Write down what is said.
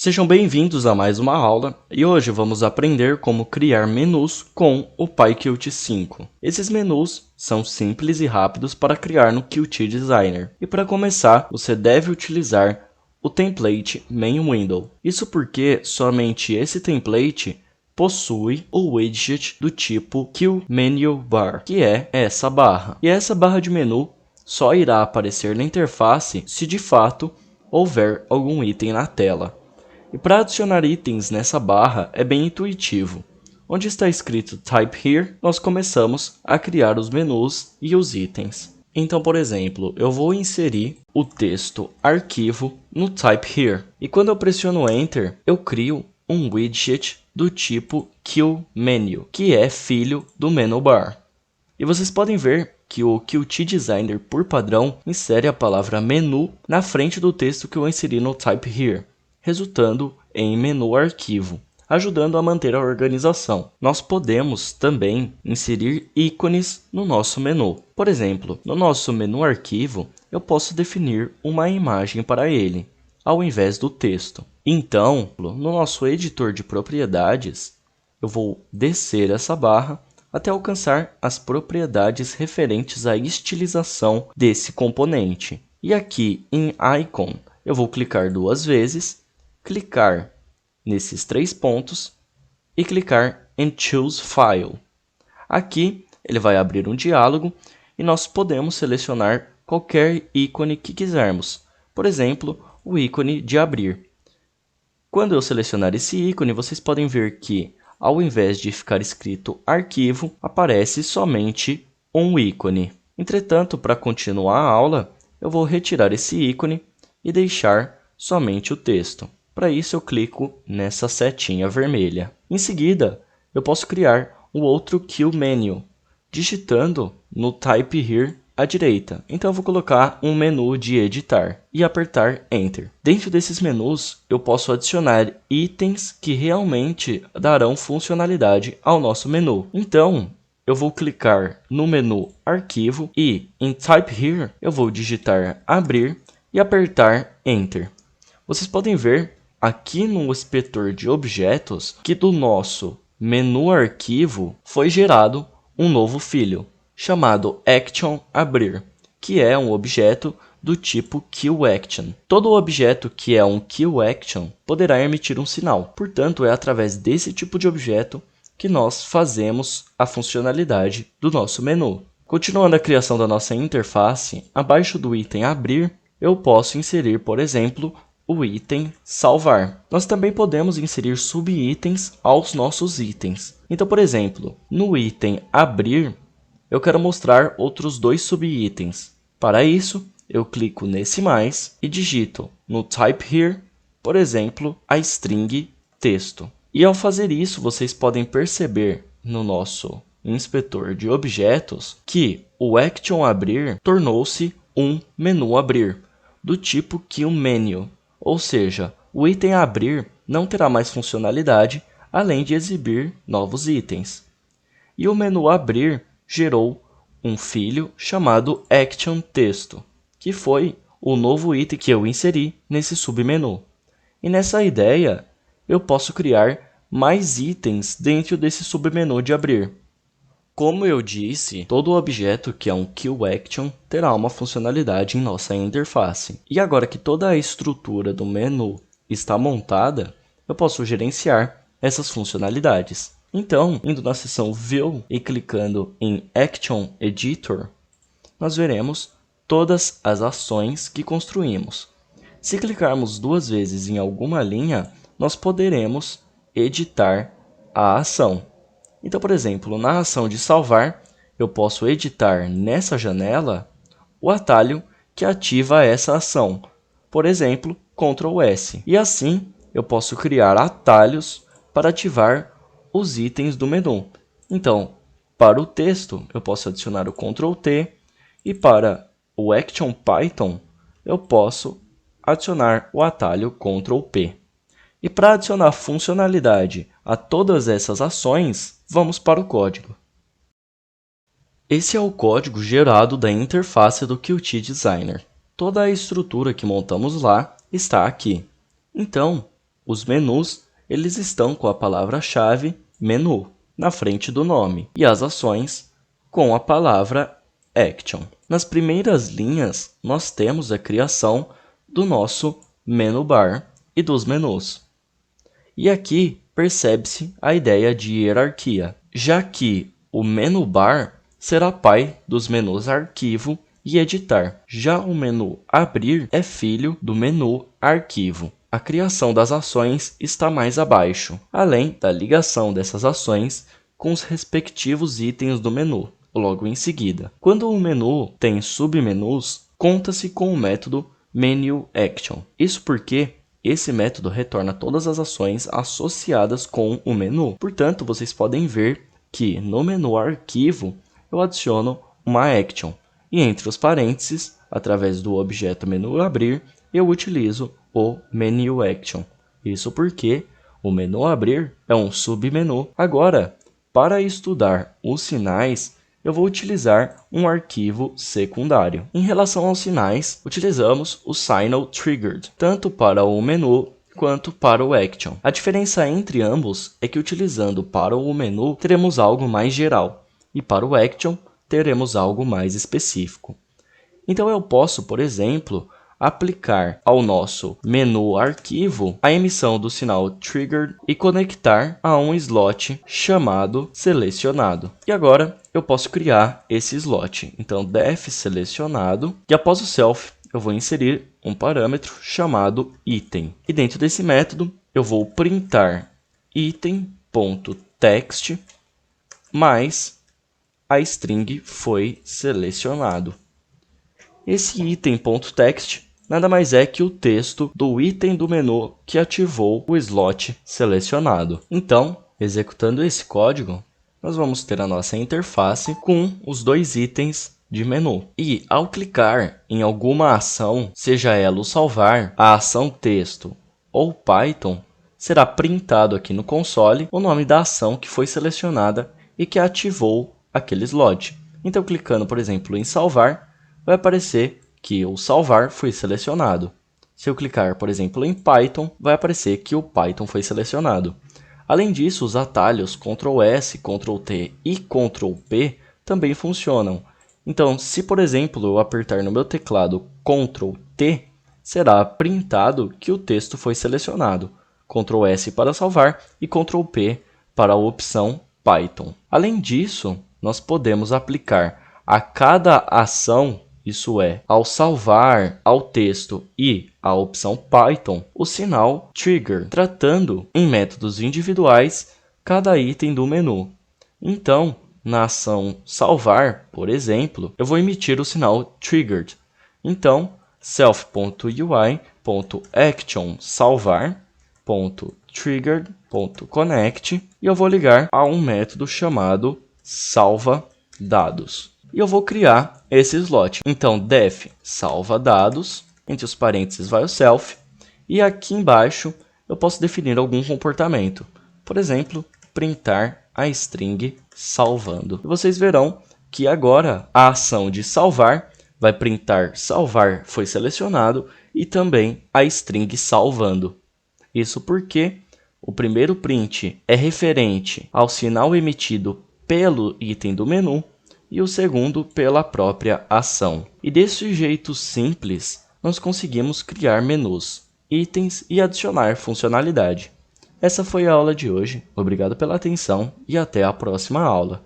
Sejam bem-vindos a mais uma aula e hoje vamos aprender como criar menus com o PyQt 5. Esses menus são simples e rápidos para criar no Qt Designer. E para começar, você deve utilizar o template Main Window. Isso porque somente esse template possui o widget do tipo QMenuBar, que é essa barra. E essa barra de menu só irá aparecer na interface se de fato houver algum item na tela. E para adicionar itens nessa barra é bem intuitivo. Onde está escrito Type Here, nós começamos a criar os menus e os itens. Então, por exemplo, eu vou inserir o texto arquivo no Type Here. E quando eu pressiono Enter, eu crio um widget do tipo QMenu, que é filho do menu bar. E vocês podem ver que o Qt Designer, por padrão, insere a palavra menu na frente do texto que eu inseri no Type Here, resultando em menu arquivo, ajudando a manter a organização. Nós podemos também inserir ícones no nosso menu. Por exemplo, no nosso menu arquivo, eu posso definir uma imagem para ele, ao invés do texto. Então, no nosso editor de propriedades, eu vou descer essa barra até alcançar as propriedades referentes à estilização desse componente. E aqui em Icon, eu vou clicar duas vezes, clicar nesses três pontos e clicar em Choose File. Aqui ele vai abrir um diálogo e nós podemos selecionar qualquer ícone que quisermos. Por exemplo, o ícone de abrir. Quando eu selecionar esse ícone, vocês podem ver que, ao invés de ficar escrito arquivo, aparece somente um ícone. Entretanto, para continuar a aula, eu vou retirar esse ícone e deixar somente o texto. Para isso, eu clico nessa setinha vermelha. Em seguida, eu posso criar um outro QMenu, digitando no Type Here à direita. Então, eu vou colocar um menu de editar e apertar Enter. Dentro desses menus, eu posso adicionar itens que realmente darão funcionalidade ao nosso menu. Então, eu vou clicar no menu Arquivo e em Type Here, eu vou digitar Abrir e apertar Enter. Vocês podem ver aqui no inspetor de objetos que do nosso menu arquivo foi gerado um novo filho, chamado ActionAbrir, que é um objeto do tipo QAction. Todo objeto que é um QAction poderá emitir um sinal. Portanto, é através desse tipo de objeto que nós fazemos a funcionalidade do nosso menu. Continuando a criação da nossa interface, abaixo do item Abrir, eu posso inserir, por exemplo, o item salvar. Nós também podemos inserir subitens aos nossos itens. Então, por exemplo, no item abrir, eu quero mostrar outros dois subitens. Para isso, eu clico nesse mais e digito no Type Here, por exemplo, a string texto. E ao fazer isso, vocês podem perceber no nosso inspetor de objetos que o ActionAbrir tornou-se um menu abrir, do tipo QMenu. Ou seja, o item abrir não terá mais funcionalidade, além de exibir novos itens. E o menu abrir gerou um filho chamado ActionTexto, que foi o novo item que eu inseri nesse submenu. E nessa ideia, eu posso criar mais itens dentro desse submenu de abrir. Como eu disse, todo objeto que é um QAction terá uma funcionalidade em nossa interface. E agora que toda a estrutura do menu está montada, eu posso gerenciar essas funcionalidades. Então, indo na seção View e clicando em Action Editor, nós veremos todas as ações que construímos. Se clicarmos duas vezes em alguma linha, nós poderemos editar a ação. Então, por exemplo, na ação de salvar, eu posso editar nessa janela o atalho que ativa essa ação. Por exemplo, Ctrl S. E assim, eu posso criar atalhos para ativar os itens do menu. Então, para o texto, eu posso adicionar o Ctrl T. E para o Action Python, eu posso adicionar o atalho Ctrl P. E para adicionar funcionalidade a todas essas ações, vamos para o código. Esse é o código gerado da interface do Qt Designer. Toda a estrutura que montamos lá está aqui. Então, os menus eles estão com a palavra-chave menu na frente do nome e as ações com a palavra action. Nas primeiras linhas, nós temos a criação do nosso menu bar e dos menus. E aqui percebe-se a ideia de hierarquia, já que o menu bar será pai dos menus arquivo e editar. Já o menu abrir é filho do menu arquivo. A criação das ações está mais abaixo, além da ligação dessas ações com os respectivos itens do menu, logo em seguida. Quando o menu tem submenus, conta-se com o método menuAction. Isso porque esse método retorna todas as ações associadas com o menu. Portanto, vocês podem ver que no menu arquivo eu adiciono uma action. E entre os parênteses, através do objeto menu abrir, eu utilizo o menuAction. Isso porque o menu abrir é um submenu. Agora, para estudar os sinais, eu vou utilizar um arquivo secundário. Em relação aos sinais, utilizamos o Signal Triggered, tanto para o menu quanto para o action. A diferença entre ambos é que utilizando para o menu teremos algo mais geral e para o action teremos algo mais específico. Então eu posso, por exemplo, aplicar ao nosso menu arquivo a emissão do sinal triggered e conectar a um slot chamado selecionado. E agora eu posso criar esse slot. Então def selecionado e após o self eu vou inserir um parâmetro chamado item. E dentro desse método eu vou printar item.text mais a string foi selecionado. Esse item.text nada mais é que o texto do item do menu que ativou o slot selecionado. Então, executando esse código, nós vamos ter a nossa interface com os dois itens de menu. E ao clicar em alguma ação, seja ela o salvar, a ação texto ou Python, será printado aqui no console o nome da ação que foi selecionada e que ativou aquele slot. Então, clicando, por exemplo, em salvar, vai aparecer que o salvar foi selecionado. Se eu clicar, por exemplo, em Python, vai aparecer que o Python foi selecionado. Além disso, os atalhos Ctrl S, Ctrl T e Ctrl P também funcionam. Então, se, por exemplo, eu apertar no meu teclado Ctrl T, será printado que o texto foi selecionado. Ctrl S para salvar e Ctrl P para a opção Python. Além disso, nós podemos aplicar a cada ação, isso é, ao salvar ao texto e à opção Python, o sinal trigger, tratando em métodos individuais cada item do menu. Então, na ação salvar, por exemplo, eu vou emitir o sinal triggered. Então, self.ui.action salvar.triggered.connect e eu vou ligar a um método chamado salva dados. E eu vou criar esse slot. Então, def salva dados, entre os parênteses vai o self, e aqui embaixo eu posso definir algum comportamento. Por exemplo, printar a string salvando. E vocês verão que agora a ação de salvar vai printar salvar foi selecionado e também a string salvando. Isso porque o primeiro print é referente ao sinal emitido pelo item do menu e o segundo pela própria ação. E desse jeito simples, nós conseguimos criar menus, itens e adicionar funcionalidade. Essa foi a aula de hoje. Obrigado pela atenção e até a próxima aula.